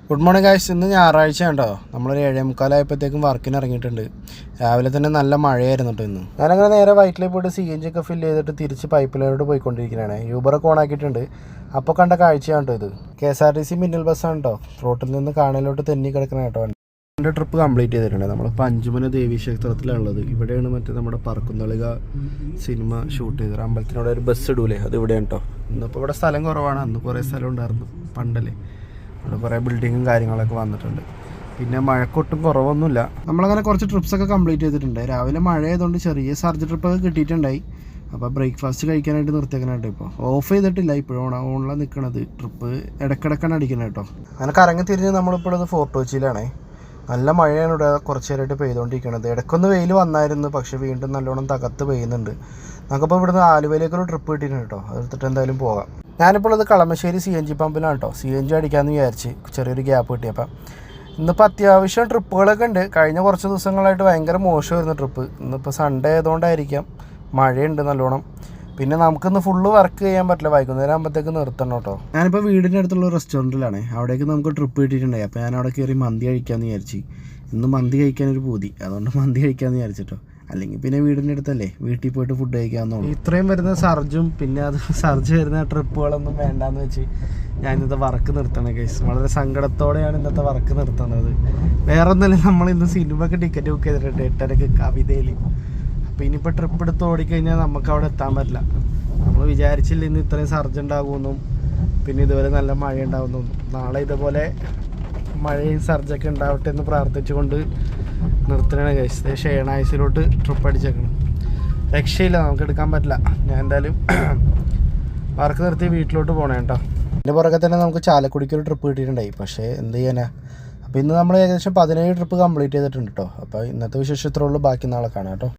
Good morning guys. ഇന്ന് ഞായറാഴ്ച ഉണ്ടോ, നമ്മളൊരു 7:45 വർക്കിന് ഇറങ്ങിയിട്ടുണ്ട്. രാവിലെ തന്നെ നല്ല മഴയായിരുന്നു കേട്ടോ ഇന്ന്. ഞാനങ്ങനെ നേരെ വൈറ്റിലേക്ക് പോയിട്ട് CNG ഒക്കെ ഫില്ല് ചെയ്തിട്ട് തിരിച്ച് പൈപ്പ് ലൈനോട് പോയിക്കൊണ്ടിരിക്കുകയാണ്. യൂബറൊക്കെ ഓണാക്കിയിട്ടുണ്ട്. അപ്പോൾ കണ്ട കാഴ്ചയാണ് കേട്ടോ ഇത്. KSRTC മിന്നൽ ബസ്സാണ് കേട്ടോ. റോട്ടിൽ നിന്ന് കാണലോട്ട് തെന്നി കിടക്കണം കേട്ടോ. എൻ്റെ ട്രിപ്പ് കംപ്ലീറ്റ് ചെയ്തിട്ടുണ്ട്. നമ്മളിപ്പോൾ അഞ്ചുമന ദേവീക്ഷേത്രത്തിലാണുള്ളത്. ഇവിടെയാണ് മറ്റേ നമ്മുടെ പറക്കുന്നളിക സിനിമ ഷൂട്ട് ചെയ്തത്. അമ്പലത്തിനോട് ഒരു ബസ് ഇടൂലേ, അത് ഇവിടെയാണ് കേട്ടോ. ഇന്നിപ്പോൾ ഇവിടെ സ്ഥലം കുറവാണ്, അന്ന് കുറേ സ്ഥലം ഉണ്ടായിരുന്നു പണ്ടല്ലേ. ഇവിടെ കുറേ ബിൽഡിങ്ങും കാര്യങ്ങളൊക്കെ വന്നിട്ടുണ്ട്. പിന്നെ മഴക്കൊട്ടും കുറവൊന്നുമില്ല. നമ്മളങ്ങനെ കുറച്ച് ട്രിപ്സൊക്കെ കംപ്ലീറ്റ് ചെയ്തിട്ടുണ്ട്. രാവിലെ മഴ ആയതുകൊണ്ട് ചെറിയ സർജ് ട്രിപ്പൊക്കെ കിട്ടിയിട്ടുണ്ടായി. അപ്പോൾ ബ്രേക്ക്ഫാസ്റ്റ് കഴിക്കാനായിട്ട് നിർത്തിയേക്കാനായിട്ട് ഇപ്പോൾ ഓഫ് ചെയ്തിട്ടില്ല, ഇപ്പോഴും ഓണിലാണ് നിൽക്കണത്. ട്രിപ്പ് ഇടയ്ക്കിടയ്ക്കാണ് അടിക്കുന്നത് കേട്ടോ. അങ്ങനെ കറങ്ങി തിരിഞ്ഞ് നമ്മളിപ്പോൾ ഇത് ഫോർട്ട് കൊച്ചിയിലാണേ. നല്ല മഴയാണ് ഇവിടെ കുറച്ച് നേരമായിട്ട് പെയ്തുകൊണ്ടിരിക്കുന്നത്. ഇടയ്ക്കൊന്ന് വെയിൽ വന്നായിരുന്നു, പക്ഷേ വീണ്ടും നല്ലോണം തകർത്ത് പെയ്യുന്നുണ്ട്. നമുക്കിപ്പോൾ ഇവിടുന്ന് ആലുവയിലേക്കൊരു ട്രിപ്പ് കിട്ടിയിട്ടുണ്ട് കേട്ടോ. അതെടുത്തിട്ട് എന്തായാലും പോകാം. ഞാനിപ്പോൾ ഉള്ളത് കളമശ്ശേരി CNG പമ്പിലാണ് കേട്ടോ. CNG അടിക്കാമെന്ന് വിചാരിച്ച് ചെറിയൊരു ഗ്യാപ്പ് കിട്ടിയപ്പോൾ. ഇന്നിപ്പോൾ അത്യാവശ്യം ട്രിപ്പുകളൊക്കെ ഉണ്ട്. കഴിഞ്ഞ കുറച്ച് ദിവസങ്ങളായിട്ട് ഭയങ്കര മോശമായിരുന്നു ട്രിപ്പ്. ഇന്നിപ്പോൾ സൺഡേ ആയതുകൊണ്ടായിരിക്കാം, മഴയുണ്ട് നല്ലോണം. പിന്നെ നമുക്കിന്ന് ഫുള്ള് വർക്ക് ചെയ്യാൻ പറ്റില്ല, വൈകുന്നേരം ആകുമ്പോഴത്തേക്ക് നിർത്തണം കേട്ടോ. ഞാനിപ്പോൾ വീടിൻ്റെ അടുത്തുള്ള റെസ്റ്റോറൻറ്റിലാണ്. അവിടേക്ക് നമുക്ക് ട്രിപ്പ് കിട്ടിയിട്ടുണ്ടായി. അപ്പോൾ ഞാൻ അവിടെ കയറി മന്തി കഴിക്കാമെന്ന് വിചാരിച്ചു. ഇന്ന് മന്തി കഴിക്കാനൊരു പൂതി, അതുകൊണ്ട് മന്തി കഴിക്കാമെന്ന് വിചാരിച്ചിട്ടോ. അല്ലെങ്കിൽ പിന്നെ വീടിൻ്റെ അടുത്തല്ലേ, വീട്ടിൽ പോയിട്ട് ഫുഡ് കഴിക്കാമെന്നുള്ളൂ. ഇത്രയും വരുന്ന സർജും പിന്നെ അത് സർജ് വരുന്ന ട്രിപ്പുകളൊന്നും വേണ്ടാന്ന് വെച്ച് ഞാൻ ഇന്നത്തെ വർക്ക് നിർത്തണം ഗൈസ്. വളരെ സങ്കടത്തോടെയാണ് ഇന്നത്തെ വർക്ക് നിർത്തുന്നത്. വേറെ ഒന്നല്ല, നമ്മളിന്ന് സിനിമയ്ക്ക് ടിക്കറ്റ് ബുക്ക് ചെയ്തിട്ടുണ്ട് 8:30 കവിതയിൽ. അപ്പോൾ ഇനിയിപ്പോൾ ട്രിപ്പ് എടുത്ത് ഓടിക്കഴിഞ്ഞാൽ നമുക്ക് അവിടെ എത്താൻ പറ്റില്ല. നമ്മൾ വിചാരിച്ചില്ല ഇന്ന് ഇത്രയും സർജ് ഉണ്ടാകുമെന്നും പിന്നെ ഇതുപോലെ നല്ല മഴ ഉണ്ടാകുമെന്നും. നാളെ ഇതുപോലെ മഴയും സർജൊക്കെ ഉണ്ടാവട്ടെ എന്ന് പ്രാർത്ഥിച്ചുകൊണ്ട് നിർത്തണേ ഗൈസ്. ഷേണായ്സിലോട്ട് ട്രിപ്പ് അടിച്ചേക്കണം. രക്ഷയില്ല, നമുക്ക് എടുക്കാൻ പറ്റില്ല. ഞാൻ എന്തായാലും വർക്ക് നിർത്തി വീട്ടിലോട്ട് പോകണം കേട്ടോ. ഇതിൻ്റെ പുറകെ തന്നെ നമുക്ക് ചാലക്കുടിക്കൊരു ട്രിപ്പ് കിട്ടിയിട്ടുണ്ടായി, പക്ഷേ എന്ത് ചെയ്യാനാ. അപ്പോൾ ഇന്ന് നമ്മൾ ഏകദേശം 17 ട്രിപ്പ് കംപ്ലീറ്റ് ചെയ്തിട്ടുണ്ട് കേട്ടോ. അപ്പോൾ ഇന്നത്തെ വിശേഷം ഇത്രേ ഉള്ളൂ. ബാക്കി നാളെ കാണാം കേട്ടോ.